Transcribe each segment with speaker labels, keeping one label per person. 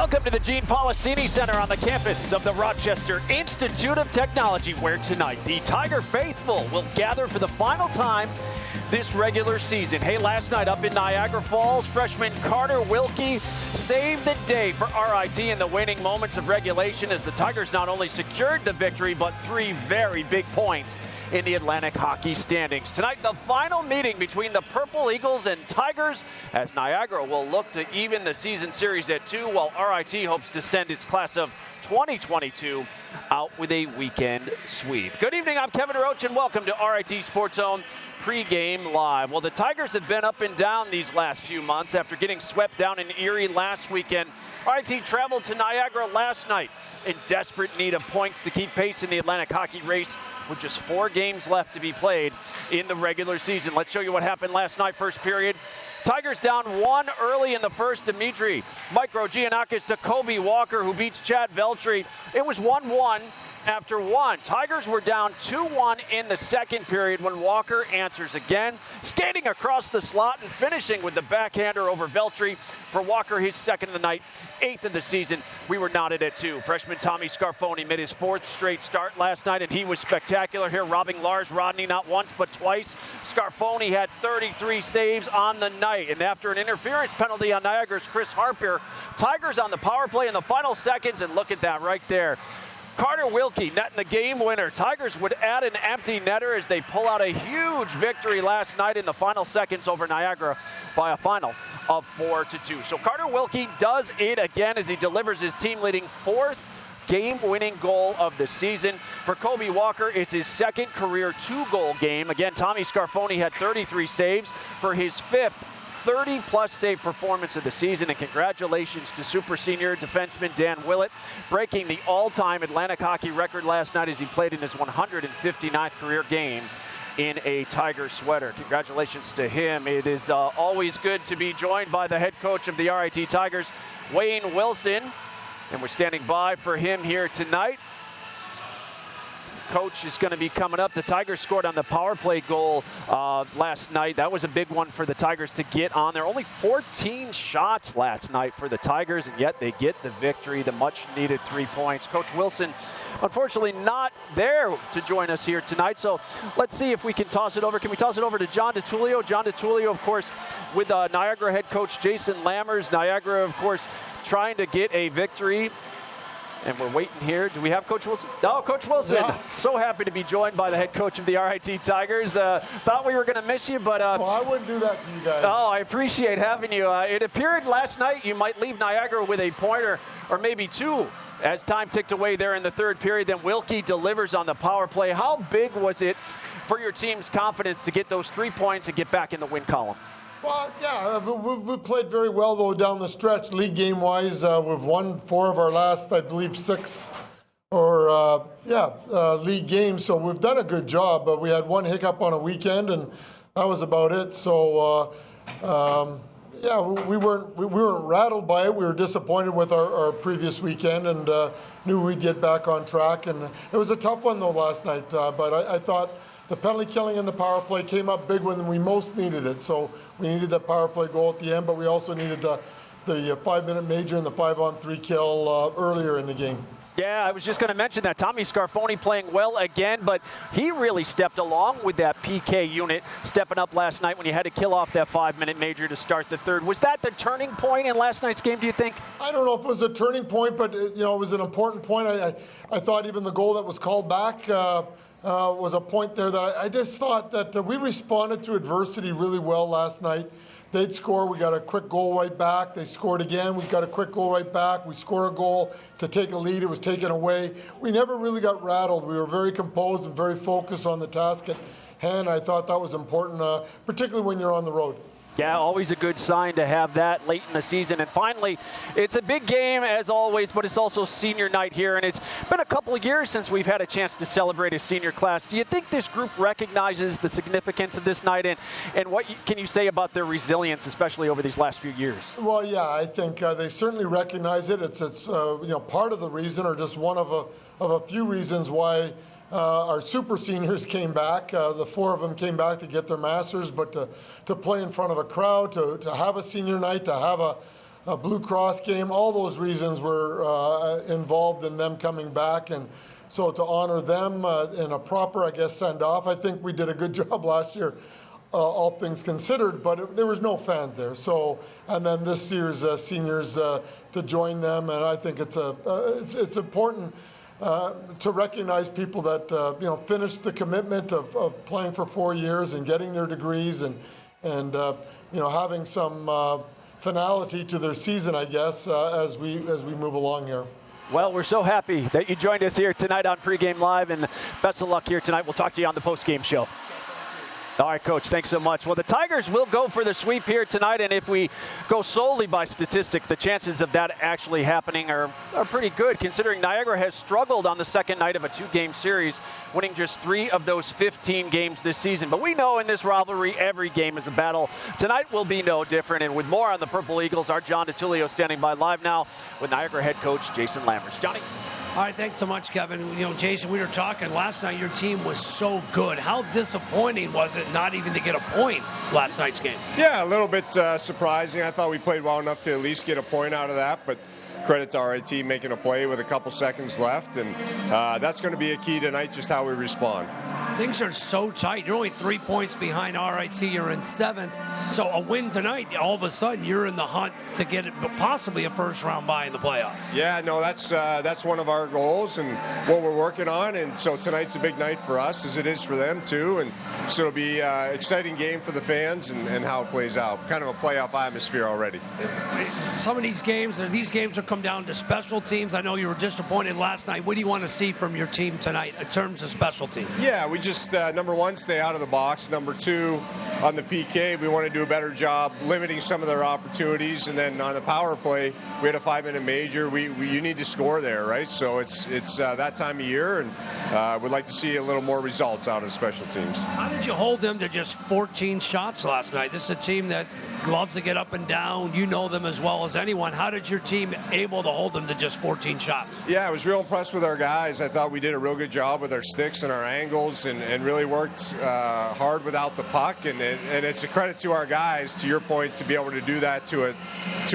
Speaker 1: Welcome to the Gene Policini Center on the campus of the Rochester Institute of Technology, where tonight the Tiger faithful will gather for the final time this regular season. Hey, last night up in Niagara Falls, freshman Carter Wilkie saved the day for RIT in the waning moments of regulation as the Tigers not only secured the victory, but 3 very big points in the Atlantic Hockey standings. Tonight, the final meeting between the Purple Eagles and Tigers, as Niagara will look to even the season series at 2, while RIT hopes to send its class of 2022 out with a weekend sweep. Good evening, I'm Kevin Roach, and welcome to RIT SportsZone Pregame Live. Well, the Tigers have been up and down these last few months after getting swept down in Erie last weekend. RIT traveled to Niagara last night in desperate need of points to keep pace in the Atlantic Hockey race with just 4 games left to be played in the regular season. Let's show you what happened last night, first period. Tigers down 1 early in the first. Dimitri Microgiannakis to Kobe Walker, who beats Chad Veltri. It was 1-1 after 1. Tigers were down 2-1 in the second period when Walker answers again, skating across the slot and finishing with the backhander over Veltri. For Walker, his second of the night, 8th of the season. We were knotted at 2. Freshman Tommy Scarfoni made his 4th straight start last night, and he was spectacular here, robbing Lars Rodney not once but twice. Scarfoni had 33 saves on the night, and after an interference penalty on Niagara's Chris Harper, Tigers on the power play in the final seconds, and look at that right there. Carter Wilkie netting the game winner. Tigers would add an empty netter as they pull out a huge victory last night in the final seconds over Niagara by a final of 4-2. So Carter Wilkie does it again as he delivers his team-leading 4th game-winning goal of the season. For Kobe Walker, it's his 2nd career 2-goal game. Again, Tommy Scarfoni had 33 saves for his 5th 30-plus save performance of the season, and congratulations to super senior defenseman Dan Willett, breaking the all-time Atlantic Hockey record last night as he played in his 159th career game in a Tiger sweater. Congratulations to him. It is always good to be joined by the head coach of the RIT Tigers, Wayne Wilson, and we're standing by for him here tonight. Coach is going to be coming up. The Tigers scored on the power play goal last night. That was a big one for the Tigers to get on there. Only 14 shots last night for the Tigers, and yet they get the victory, the much-needed 3 points. Coach Wilson, unfortunately, not there to join us here tonight, so let's see if we can toss it over. Can we toss it over to John DiTullio? John DiTullio, of course, with Niagara head coach Jason Lammers. Niagara, of course, trying to get a victory. And we're waiting here. Do we have Coach Wilson? Oh, Coach Wilson. Yeah. So happy to be joined by the head coach of the RIT Tigers. Thought we were going to miss you, but...
Speaker 2: well, I wouldn't do that to you guys.
Speaker 1: Oh, I appreciate having you. It appeared last night you might leave Niagara with a pointer or maybe 2 as time ticked away there in the 3rd period. Then Wilkie delivers on the power play. How big was it for your team's confidence to get those 3 points and get back in the win column?
Speaker 2: Well, yeah, we've played very well, though, down the stretch, league game-wise. We've won 4 of our last, I believe, 6 league games. So we've done a good job. But we had 1 hiccup on a weekend, and that was about it. So, we weren't rattled by it. We were disappointed with our previous weekend and knew we'd get back on track. And it was a tough one, though, last night. But I thought the penalty killing and the power play came up big when we most needed it. So we needed that power play goal at the end, but we also needed the 5-minute major and the 5-on-3 kill earlier in the game.
Speaker 1: Yeah, I was just going to mention that. Tommy Scarfoni playing well again, but he really stepped along with that PK unit, stepping up last night when you had to kill off that 5-minute major to start the 3rd. Was that the turning point in last night's game, do you think?
Speaker 2: I don't know if it was a turning point, but it was an important point. I thought even the goal that was called back was a point there that I just thought that we responded to adversity really well last night. They'd score, we got a quick goal right back. They scored again, we got a quick goal right back. We score a goal to take a lead, it was taken away. We never really got rattled. We were very composed and very focused on the task at hand. I thought that was important, particularly when you're on the road.
Speaker 1: Yeah, always a good sign to have that late in the season. And finally, it's a big game as always, but it's also senior night here. And it's been a couple of years since we've had a chance to celebrate a senior class. Do you think this group recognizes the significance of this night? And what can you say about their resilience, especially over these last few years?
Speaker 2: Well, yeah, I think they certainly recognize it. It's part of the reason, or just one of a few reasons why our super seniors came back. The 4 of them came back to get their masters, but to play in front of a crowd, to have a senior night, to have Blue Cross game. All those reasons were involved in them coming back, and so to honor them in a proper, I guess, send-off, I think we did a good job last year, all things considered, but there was no fans there. So, and then this year's seniors to join them, and I think it's important to recognize people that finished the commitment of playing for 4 years and getting their degrees and having some finality to their season, I guess, as we move along here.
Speaker 1: Well, we're so happy that you joined us here tonight on Pregame Live, and best of luck here tonight. We'll talk to you on the postgame show. All right, Coach, thanks so much. Well, the Tigers will go for the sweep here tonight, and if we go solely by statistics, the chances of that actually happening are pretty good, considering Niagara has struggled on the second night of a 2-game series, winning just 3 of those 15 games this season. But we know in this rivalry, every game is a battle. Tonight will be no different, and with more on the Purple Eagles, our John DiTullio standing by live now with Niagara head coach Jason Lammers. Johnny?
Speaker 3: All right, thanks so much, Kevin. Jason, we were talking last night, your team was so good. How disappointing was it not even to get a point last night's game?
Speaker 4: Yeah, a little bit surprising. I thought we played well enough to at least get a point out of that, but credit to RIT making a play with a couple seconds left, and that's going to be a key tonight, just how we respond.
Speaker 3: Things are so tight. You're only 3 points behind RIT. You're in 7th. So a win tonight, all of a sudden, you're in the hunt to get possibly a first-round bye in the playoffs.
Speaker 4: Yeah, no, that's one of our goals and what we're working on. And so tonight's a big night for us, as it is for them too. And so it'll be an exciting game for the fans and how it plays out. Kind of a playoff atmosphere already.
Speaker 3: Some of these games will come down to special teams. I know you were disappointed last night. What do you want to see from your team tonight in terms of special teams?
Speaker 4: Yeah, we just, number one, stay out of the box. Number two, on the PK, we want to do a better job limiting some of their opportunities. And then on the power play, we had a 5-minute major. You need to score there, right? So it's that time of year, and we'd like to see a little more results out of special teams.
Speaker 3: How did you hold them to just 14 shots last night? This is a team that loves to get up and down. You know them as well as anyone. How did your team able to hold them to just 14 shots?
Speaker 4: Yeah, I was real impressed with our guys. I thought we did a real good job with our sticks and our angles, and really worked hard without the puck. And it's a credit to our guys, to your point, to be able to do that to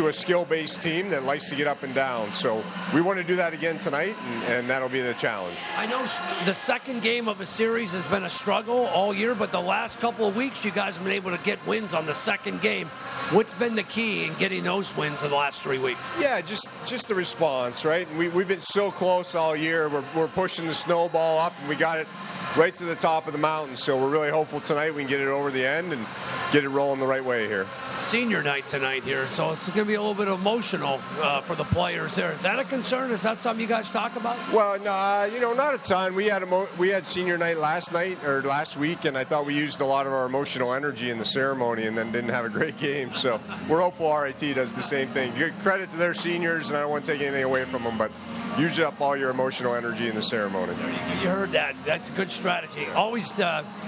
Speaker 4: a skill-based team that likes to get up and down. So we want to do that again tonight, and that'll be the challenge.
Speaker 3: I know the second game of a series has been a struggle all year, but the last couple of weeks you guys have been able to get wins on the second game. What's been the key in getting those wins in the last 3 weeks? Yeah,
Speaker 4: just the response, right? We've been so close all year. We're pushing the snowball up, and we got it right to the top of the mountain. So we're really hopeful tonight we can get it over the end and get it rolling the right way here.
Speaker 3: Senior night tonight here, so it's going to be a little bit emotional for the players there. Is that a concern? Is that something you guys talk about?
Speaker 4: Well, no, not a ton. We had senior night last week, and I thought we used a lot of our emotional energy in the ceremony and then didn't have a great game. So we're hopeful RIT does the same thing. Good credit to their seniors, and I don't want to take anything away from them, but use up all your emotional energy in the ceremony.
Speaker 3: You heard that. That's a good strategy. Always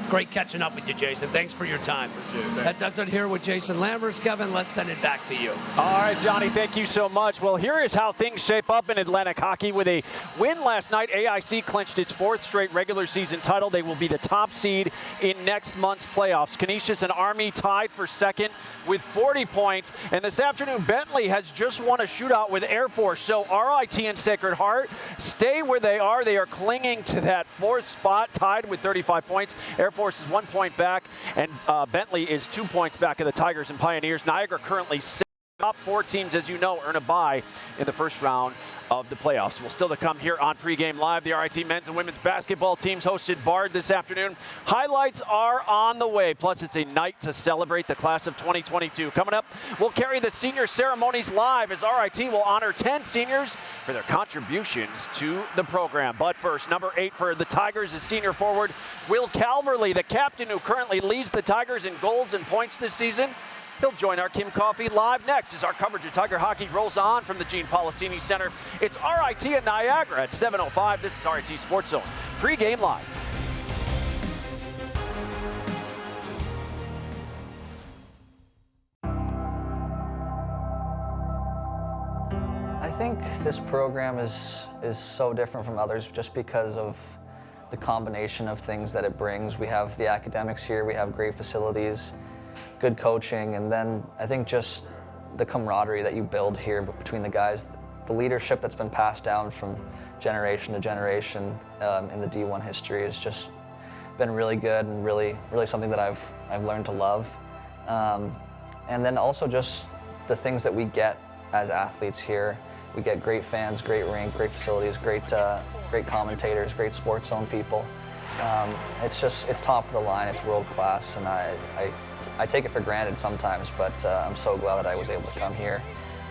Speaker 3: great catching up with you, Jason. Thanks for your time. That does it here with Jason Lammers. Kevin, let's send it back to you.
Speaker 1: All right, Johnny, thank you so much. Well, here is how things shape up in Atlantic hockey. With a win last night, AIC clinched its 4th straight regular season title. They will be the top seed in next month's playoffs. Canisius and Army tied for second with 40 points. And this afternoon, Bentley has just won a shootout with Air Force. So RIT and Sacred Heart stay where they are. They are clinging to that 4th spot, tied with 35 points. Air Force is 1 point back, and Bentley is 2 points back of the Tigers and Pioneers. Niagara currently 6. Top 4 teams, as you know, earn a bye in the first round of the playoffs. Well, still to come here on Pregame Live. The RIT men's and women's basketball teams hosted Bard this afternoon. Highlights are on the way. Plus, it's a night to celebrate the class of 2022. Coming up, we'll carry the senior ceremonies live as RIT will honor 10 seniors for their contributions to the program. But first, number 8 for the Tigers is senior forward Will Calverley, the captain who currently leads the Tigers in goals and points this season. He'll join our Kim Coffee live next as our coverage of Tiger hockey rolls on from the Gene Policini Center. It's RIT and Niagara at 7:05. This is RIT Sports Zone. Pre-game live.
Speaker 5: I think this program is so different from others just because of the combination of things that it brings. We have the academics here, we have great facilities, good coaching, and then I think just the camaraderie that you build here between the guys, the leadership that's been passed down from generation to generation in the D1 history has just been really good and really something that I've learned to love. And then also just the things that we get as athletes here. We get great fans, great rink, great facilities, great commentators, great SportsZone people. It's top of the line, it's world class, and I take it for granted sometimes, but I'm so glad that I was able to come here,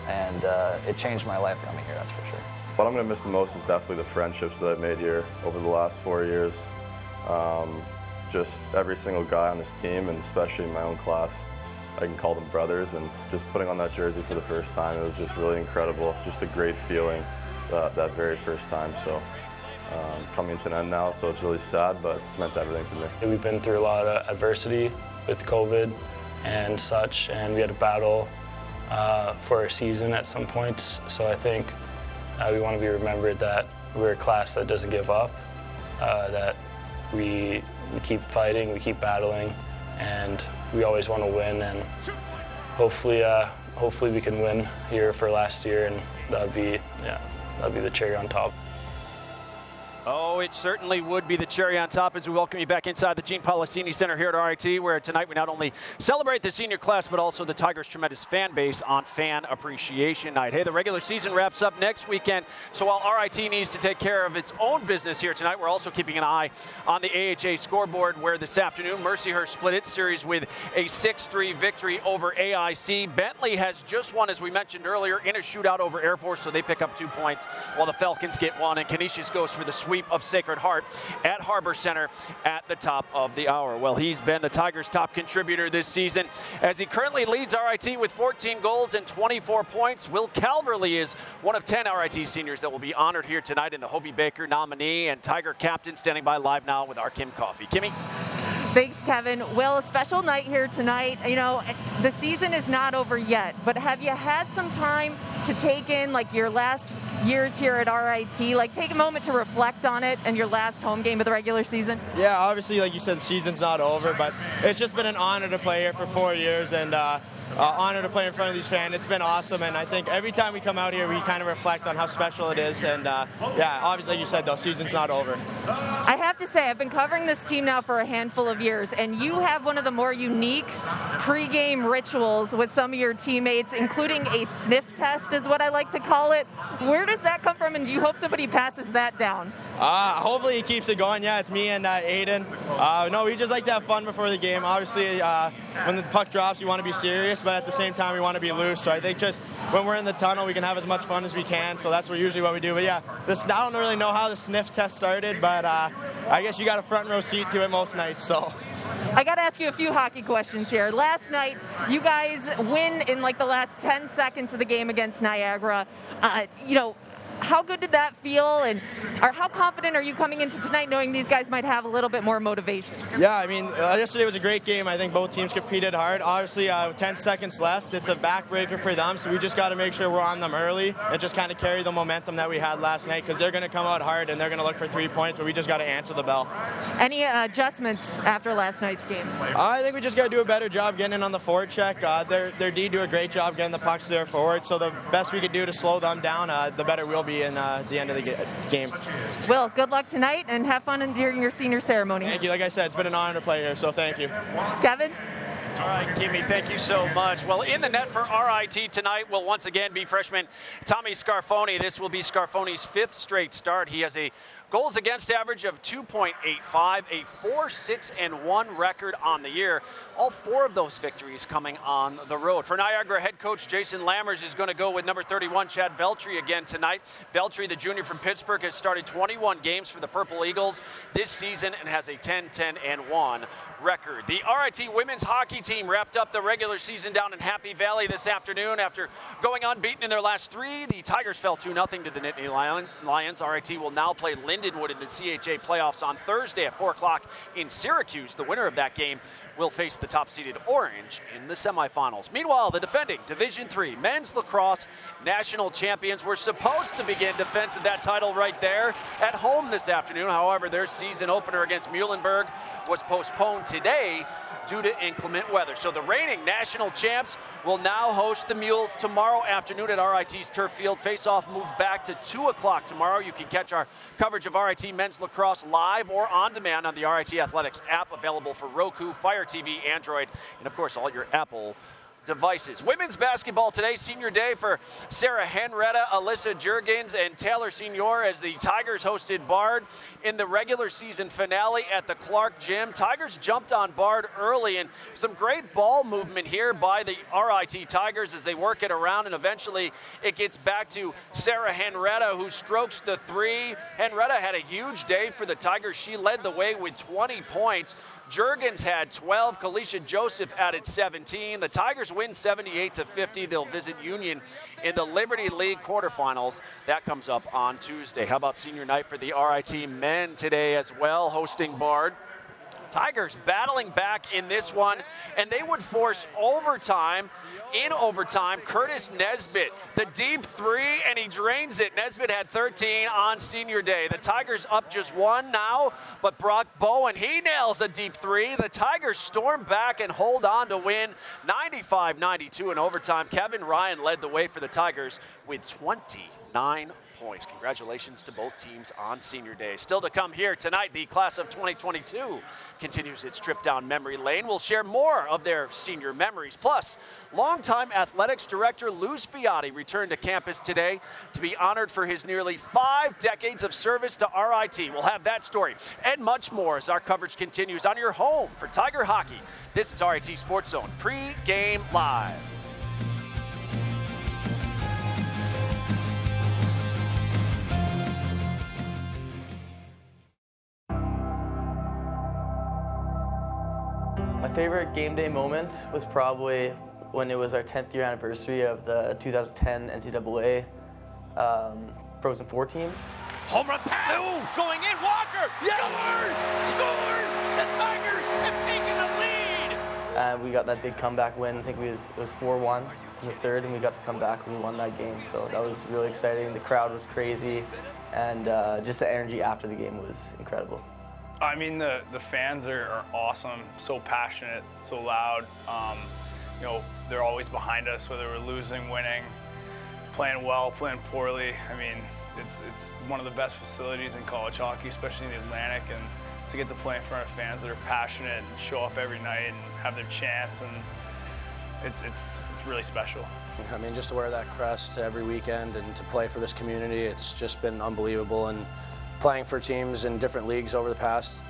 Speaker 5: and it changed my life coming here, that's for sure.
Speaker 6: What I'm going to miss the most is definitely the friendships that I've made here over the last 4 years. Just every single guy on this team, and especially in my own class, I can call them brothers, and just putting on that jersey for the first time, it was just really incredible. Just a great feeling that very first time. So coming to an end now, so it's really sad, but it's meant everything to me.
Speaker 7: We've been through a lot of adversity with COVID and such, and we had to battle for our season at some points. So I think we want to be remembered that we're a class that doesn't give up, that we keep fighting, we keep battling, and we always want to win, and hopefully we can win here for last year, and that'd be the cherry on top.
Speaker 1: Oh, it certainly would be the cherry on top as we welcome you back inside the Gene Policini Center here at RIT, where tonight we not only celebrate the senior class, but also the Tigers' tremendous fan base on Fan Appreciation Night. Hey, the regular season wraps up next weekend, so while RIT needs to take care of its own business here tonight, we're also keeping an eye on the AHA scoreboard, where this afternoon Mercyhurst split its series with a 6-3 victory over AIC. Bentley has just won, as we mentioned earlier, in a shootout over Air Force, so they pick up 2 points, while the Falcons get 1, and Canisius goes for the sweep of Sacred Heart at Harbor Center at the top of the hour. Well, he's been the Tigers' top contributor this season, as he currently leads RIT with 14 goals and 24 points. Will Calverley is one of 10 RIT seniors that will be honored here tonight in the Hobie Baker nominee, and Tiger captain standing by live now with our Kim Coffey. Kimmy?
Speaker 8: Thanks, Kevin. Well, a special night here tonight. You know, the season is not over yet, but have you had some time to take in like your last years here at RIT? Like, take a moment to reflect on it and your last home game of the regular season?
Speaker 9: Yeah, obviously, like you said, the season's not over, but it's just been an honor to play here for 4 years, and honor to play in front of these fans. It's been awesome, and I think every time we come out here, we kind of reflect on how special it is, and yeah, obviously, like you said, though, season's not over.
Speaker 8: I have to say, I've been covering this team now for a handful of years, and you have one of the more unique pregame rituals with some of your teammates, including a sniff test is what I like to call it. Where does that come from, and do you hope somebody passes that down?
Speaker 9: Hopefully he keeps it going. Yeah, it's me and Aiden. No, we just like to have fun before the game. Obviously, when the puck drops, you want to be serious, but at the same time, we want to be loose. So I think just when we're in the tunnel, we can have as much fun as we can. So that's usually what we do. But yeah, I don't really know how the sniff test started, but I guess you got a front row seat to it most nights. So
Speaker 8: I got to ask you a few hockey questions here. Last night, you guys win in like the last 10 seconds of the game against Niagara. You know, how good did that feel, or how confident are you coming into tonight knowing these guys might have a little bit more motivation?
Speaker 9: Yeah, I mean, yesterday was a great game. I think both teams competed hard. Obviously, 10 seconds left. It's a backbreaker for them, so we just got to make sure we're on them early and just kind of carry the momentum that we had last night, because they're going to come out hard and they're going to look for 3 points, but we just got to answer the bell.
Speaker 8: Any adjustments after last night's game?
Speaker 9: I think we just got to do a better job getting in on the forward check. Their D do a great job getting the pucks to their forward, so the best we could do to slow them down, the better we'll be in the end of the game.
Speaker 8: Will, good luck tonight and have fun during your senior ceremony.
Speaker 9: Thank you. Like I said, it's been an honor to play here, so thank you.
Speaker 8: Kevin?
Speaker 1: All right, Kimmy, thank you so much. Well, in the net for RIT tonight will once again be freshman Tommy Scarfoni. This will be Scarfoni's 5th straight start. He has a goals against average of 2.85, a 4-6-1 record on the year. All 4 of those victories coming on the road. For Niagara head coach Jason Lammers is going to go with number 31, Chad Veltri, again tonight. Veltri, the junior from Pittsburgh, has started 21 games for the Purple Eagles this season and has a 10-10-1 record. The RIT women's hockey team wrapped up the regular season down in Happy Valley this afternoon after going unbeaten in their last 3. The Tigers fell 2-0 to the Nittany Lions. RIT will now play Lindenwood in the CHA playoffs on Thursday at 4 o'clock in Syracuse. The winner of that game will face the top-seeded Orange in the semifinals. Meanwhile, the defending Division III men's lacrosse national champions were supposed to begin defense of that title right there at home this afternoon. However, their season opener against Muhlenberg was postponed today due to inclement weather. So the reigning national champs will now host the Mules tomorrow afternoon at RIT's Turf Field. Face-off moved back to 2 o'clock tomorrow. You can catch our coverage of RIT men's lacrosse live or on demand on the RIT Athletics app, available for Roku, Fire TV, Android, and of course all your Apple devices. Women's basketball today, senior day for Sarah Henretta, Alyssa Juergens, and Taylor Senior as the Tigers hosted Bard in the regular season finale at the Clark Gym. Tigers jumped on Bard early, and some great ball movement here by the RIT Tigers as they work it around, and eventually it gets back to Sarah Henretta, who strokes the three. Henretta had a huge day for the Tigers. She led the way with 20 points. Juergens had 12. Kalisha Joseph added 17. The Tigers win 78-50. They'll visit Union in the Liberty League quarterfinals. That comes up on Tuesday. How about senior night for the RIT men today as well, hosting Bard? Tigers battling back in this one, and they would force overtime. In overtime, Curtis Nesbitt, the deep three, and he drains it. Nesbitt had 13 on senior day. The Tigers up just one now, but Brock Bowen, he nails a deep three. The Tigers storm back and hold on to win 95-92 in overtime. Kevin Ryan led the way for the Tigers with 29 points. Congratulations to both teams on senior day. Still to come here tonight, the class of 2022 continues its trip down memory lane. We'll share more of their senior memories. Plus, longtime athletics director Lou Spiotti returned to campus today to be honored for his nearly 5 decades of service to RIT. We'll have that story and much more as our coverage continues on your home for Tiger Hockey. This is RIT SportsZone Pre-Game Live.
Speaker 10: My favorite game day moment was probably when it was our 10th year anniversary of the 2010 NCAA Frozen Four team.
Speaker 11: Home run pass! Ooh, going in, Walker! Scores! Scores! The Tigers have taken the lead!
Speaker 10: And we got that big comeback win. I think it was 4-1 in the third, and we got to come back and we won that game. So that was really exciting. The crowd was crazy, and just the energy after the game was incredible.
Speaker 12: I mean, the fans are awesome, so passionate, so loud. You know, they're always behind us, whether we're losing, winning, playing well, playing poorly. I mean, it's one of the best facilities in college hockey, especially in the Atlantic, and to get to play in front of fans that are passionate and show up every night and have their chants, and it's really special.
Speaker 13: I mean, just to wear that crest every weekend and to play for this community, it's just been unbelievable. And playing for teams in different leagues over the past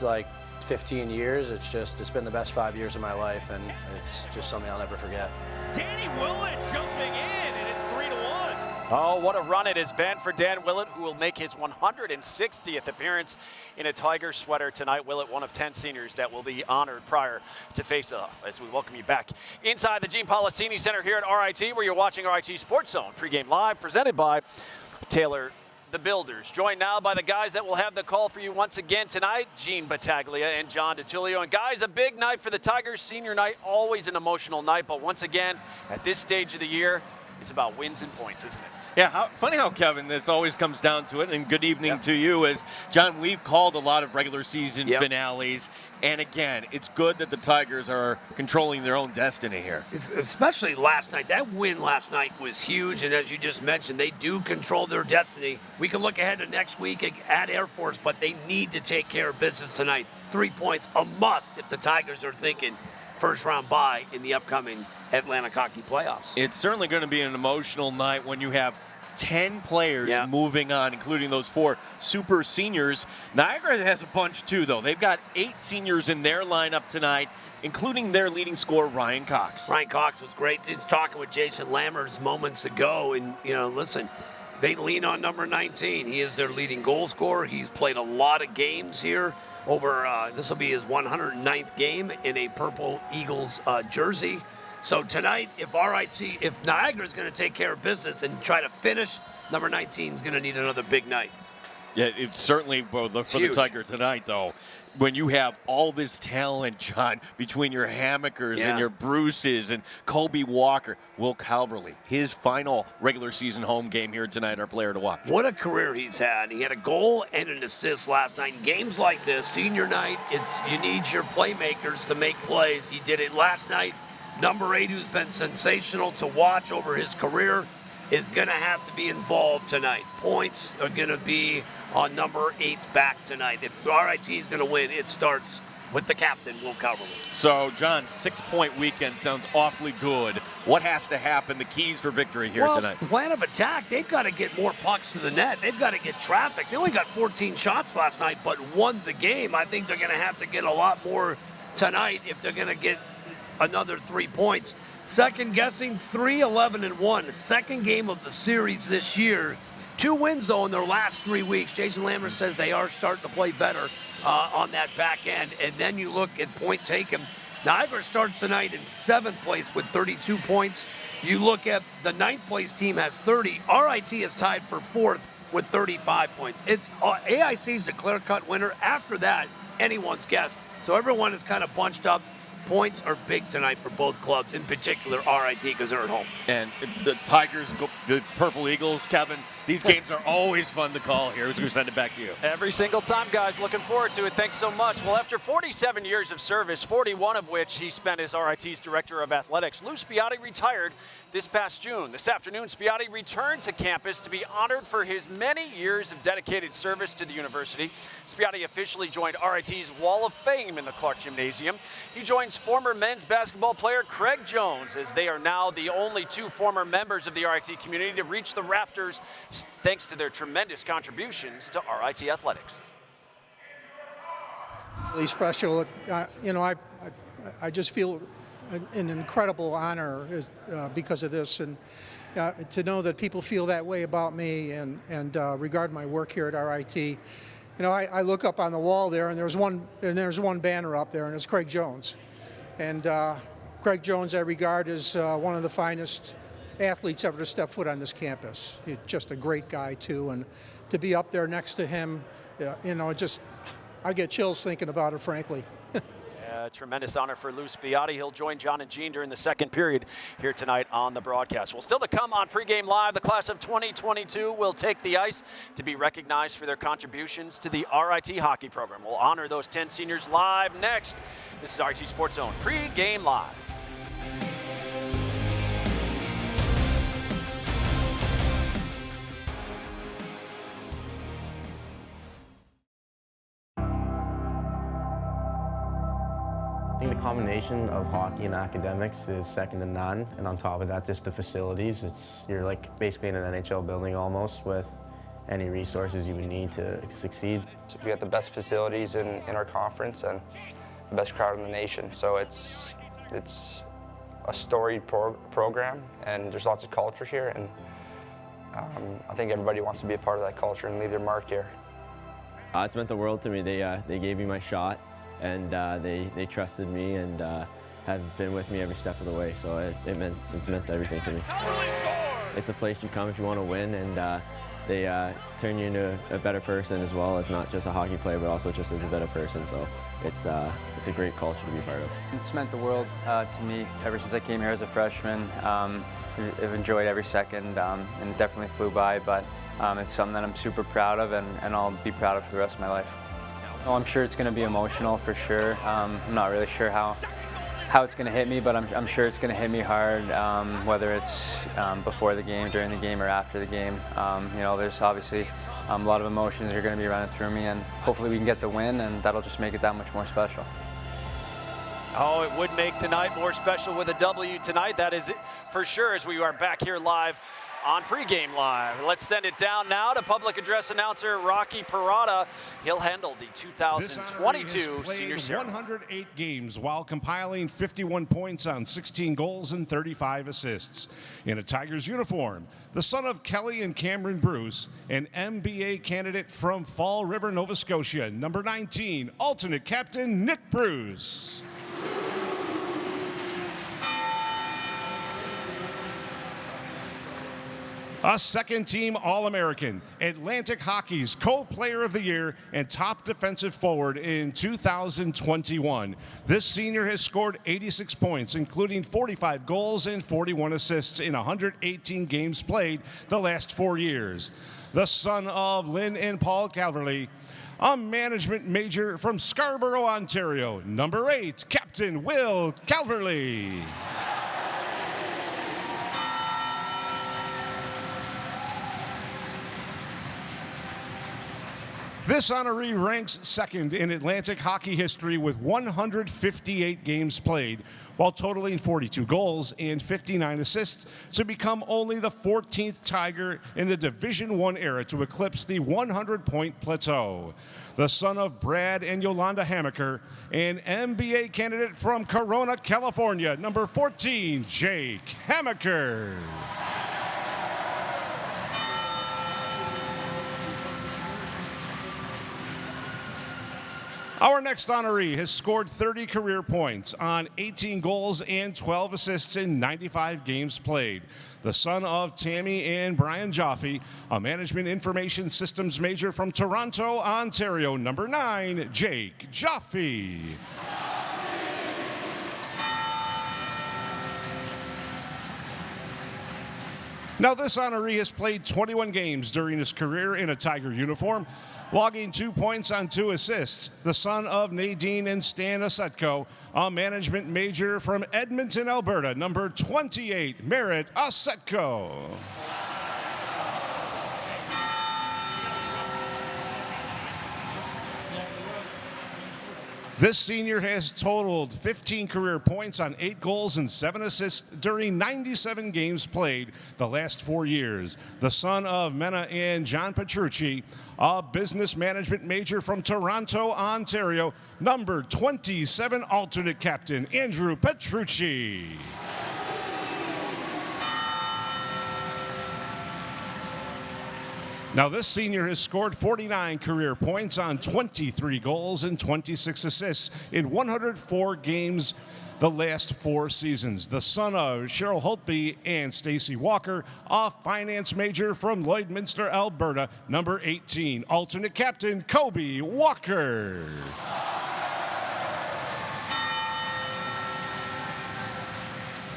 Speaker 13: 15 years, it's been the best 5 years of my life, and it's just something I'll never forget.
Speaker 11: Danny Willett jumping in, and it's 3-1.
Speaker 1: Oh, what a run it has been for Dan Willett, who will make his 160th appearance in a Tiger sweater tonight. Willett, one of 10 seniors that will be honored prior to face-off, as we welcome you back inside the Gene Policini Center here at RIT, where you're watching RIT SportsZone Pregame Live, presented by Taylor the Builders. Joined now by the guys that will have the call for you once again tonight, Gene Battaglia and John DiTullio. And guys, a big night for the Tigers. Senior night, always an emotional night, but once again, at this stage of the year, it's about wins and points, isn't it?
Speaker 11: Yeah, funny how, Kevin, this always comes down to it. And good evening to you. As John, we've called a lot of regular season finales. And again, it's good that the Tigers are controlling their own destiny here.
Speaker 3: Especially last night. That win last night was huge. And as you just mentioned, they do control their destiny. We can look ahead to next week at Air Force, but they need to take care of business tonight. 3 points, a must if the Tigers are thinking first round bye in the upcoming Atlantic Hockey playoffs.
Speaker 11: It's certainly going to be an emotional night when you have 10 players moving on, including those 4 super seniors. Niagara has a bunch too, though. They've got 8 seniors in their lineup tonight, including their leading scorer, Ryan Cox.
Speaker 3: Ryan Cox was great. He's talking with Jason Lammers moments ago, and, listen, they lean on number 19. He is their leading goal scorer. He's played a lot of games here. This will be his 109th game in a Purple Eagles jersey. So tonight, if Niagara is going to take care of business and try to finish, number 19 is going to need another big night.
Speaker 11: Yeah, it's certainly for the Tiger tonight, though. when you have all this talent, John, between your Hammackers and your Bruces and Kobe Walker, Will Calverley, his final regular season home game here tonight, our player to watch.
Speaker 3: What a career he's had. He had a goal and an assist last night. In games like this, senior night, you need your playmakers to make plays. He did it last night. Number 8, who's been sensational to watch over his career, is going to have to be involved tonight. Points are going to be on number 8's back tonight. If RIT is going to win, it starts with the captain, Will Calverley.
Speaker 11: So, John, 6-point weekend sounds awfully good. What has to happen, the keys for victory here tonight?
Speaker 3: Plan of attack, they've got to get more pucks to the net. They've got to get traffic. They only got 14 shots last night, but won the game. I think they're going to have to get a lot more tonight if they're going to get another 3 points. Second guessing, 3-11-1. Second game of the series this year. 2 wins, though, in their last 3 weeks. Jason Lammers says they are starting to play better on that back end. And then you look at point taken. Niagara starts tonight in 7th place with 32 points. You look at the 9th place team has 30. RIT is tied for 4th with 35 points. It's AIC's a clear-cut winner. After that, anyone's guess. So everyone is kind of bunched up. Points are big tonight for both clubs, in particular RIT, because they're at home.
Speaker 11: And the Tigers, the Purple Eagles, Kevin, these games are always fun to call here. Who's going to send it back to you?
Speaker 1: Every single time, guys. Looking forward to it. Thanks so much. Well, after 47 years of service, 41 of which he spent as RIT's Director of Athletics, Lou Spiatti retired this past June. This afternoon, Spiatti returned to campus to be honored for his many years of dedicated service to the university. Spiatti officially joined RIT's Wall of Fame in the Clark Gymnasium. He joins former men's basketball player Craig Jones, as they are now the only 2 former members of the RIT community to reach the rafters, thanks to their tremendous contributions to RIT athletics.
Speaker 14: Really special. I just feel an incredible honor because of this, and to know that people feel that way about me and regard my work here at RIT. You know, I look up on the wall there, and there's one banner up there, and it's Craig Jones. And Craig Jones I regard as one of the finest athletes ever to step foot on this campus. He's just a great guy too, and to be up there next to him, I get chills thinking about it, frankly.
Speaker 1: Tremendous honor for Lou Spiatti. He'll join John and Gene during the second period here tonight on the broadcast. Well, still to come on Pregame Live, the class of 2022 will take the ice to be recognized for their contributions to the RIT hockey program. We'll honor those 10 seniors live next. This is RIT SportsZone Pregame Live.
Speaker 15: I think the combination of hockey and academics is second to none, and on top of that, just the facilities. You're like basically in an NHL building almost, with any resources you would need to succeed.
Speaker 5: We got the best facilities in our conference and the best crowd in the nation, so it's a storied program, and there's lots of culture here, and I think everybody wants to be a part of that culture and leave their mark here.
Speaker 16: It's meant the world to me. They gave me my shot, and they trusted me and have been with me every step of the way. So it's meant everything to me. It's a place you come if you want to win, and they turn you into a better person as well as not just a hockey player, but also just as a better person. So it's a great culture to be part of.
Speaker 17: It's meant the world to me ever since I came here as a freshman. I've enjoyed every second, and it definitely flew by, but it's something that I'm super proud of, and I'll be proud of for the rest of my life. Well, I'm sure it's going to be emotional for sure. I'm not really sure how it's going to hit me, but I'm sure it's going to hit me hard, whether it's before the game, during the game, or after the game. You know, there's obviously a lot of emotions are going to be running through me, and hopefully we can get the win, and that'll just make it that much more special.
Speaker 1: Oh, it would make tonight more special with a W tonight. That is it for sure, as we are back here live on Pregame Live. Let's send it down now to public address announcer Rocky Parada. He'll handle the 2022 senior ceremony.
Speaker 18: 108 games while compiling 51 points on 16 goals and 35 assists. In a Tigers uniform, the son of Kelly and Cameron Bruce, an MBA candidate from Fall River, Nova Scotia, number 19, alternate captain Nick Bruce. A second-team All-American, Atlantic Hockey's Co-Player of the Year and top defensive forward in 2021. This senior has scored 86 points, including 45 goals and 41 assists in 118 games played the last 4 years. The son of Lynn and Paul Calverley, a management major from Scarborough, Ontario. Number 8, Captain Will Calverley. This honoree ranks second in Atlantic hockey history with 158 games played, while totaling 42 goals and 59 assists to become only the 14th Tiger in the Division I era to eclipse the 100-point plateau. The son of Brad and Yolanda Hammaker, an NBA candidate from Corona, California, number 14, Jake Hammaker. Our next honoree has scored 30 career points on 18 goals and 12 assists in 95 games played. The son of Tammy and Brian Jaffe, a management information systems major from Toronto, Ontario, number 9, Jake Jaffe. Now, this honoree has played 21 games during his career in a Tiger uniform, logging 2 points on 2 assists. The son of Nadine and Stan Asetko, a management major from Edmonton, Alberta, number 28, Merritt Asetko. This senior has totaled 15 career points on 8 goals and 7 assists during 97 games played the last 4 years. The son of Mena and John Petrucci, a business management major from Toronto, Ontario, number 27 alternate captain, Andrew Petrucci. Now, this senior has scored 49 career points on 23 goals and 26 assists in 104 games the last 4 seasons. The son of Cheryl Holtby and Stacy Walker, a finance major from Lloydminster, Alberta, number 18, alternate captain, Kobe Walker.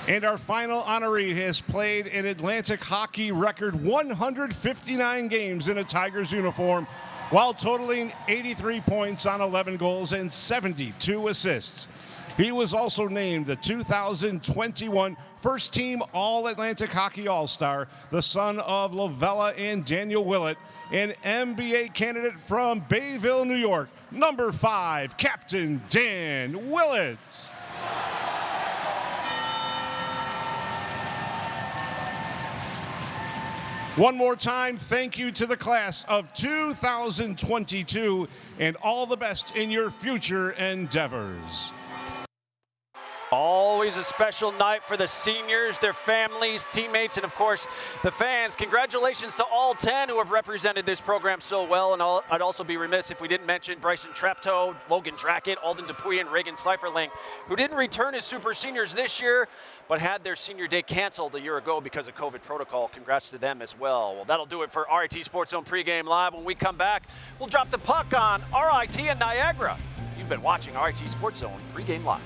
Speaker 18: And our final honoree has played an Atlantic hockey record 159 games in a Tigers uniform, while totaling 83 points on 11 goals and 72 assists. He was also named the 2021 First Team All-Atlantic Hockey All-Star, the son of Lovella and Daniel Willett, an NBA candidate from Bayville, New York, number 5, Captain Dan Willett. One more time, thank you to the class of 2022 and all the best in your future endeavors.
Speaker 1: Always a special night for the seniors, their families, teammates, and of course, the fans. Congratulations to all 10 who have represented this program so well. And I'd also be remiss if we didn't mention Bryson Treptow, Logan Drackett, Alden Dupuy, and Reagan Seiferling, who didn't return as super seniors this year, but had their senior day canceled a year ago because of COVID protocol. Congrats to them as well. Well, that'll do it for RIT SportsZone Pregame Live. When we come back, we'll drop the puck on RIT and Niagara. You've been watching RIT SportsZone Pregame Live.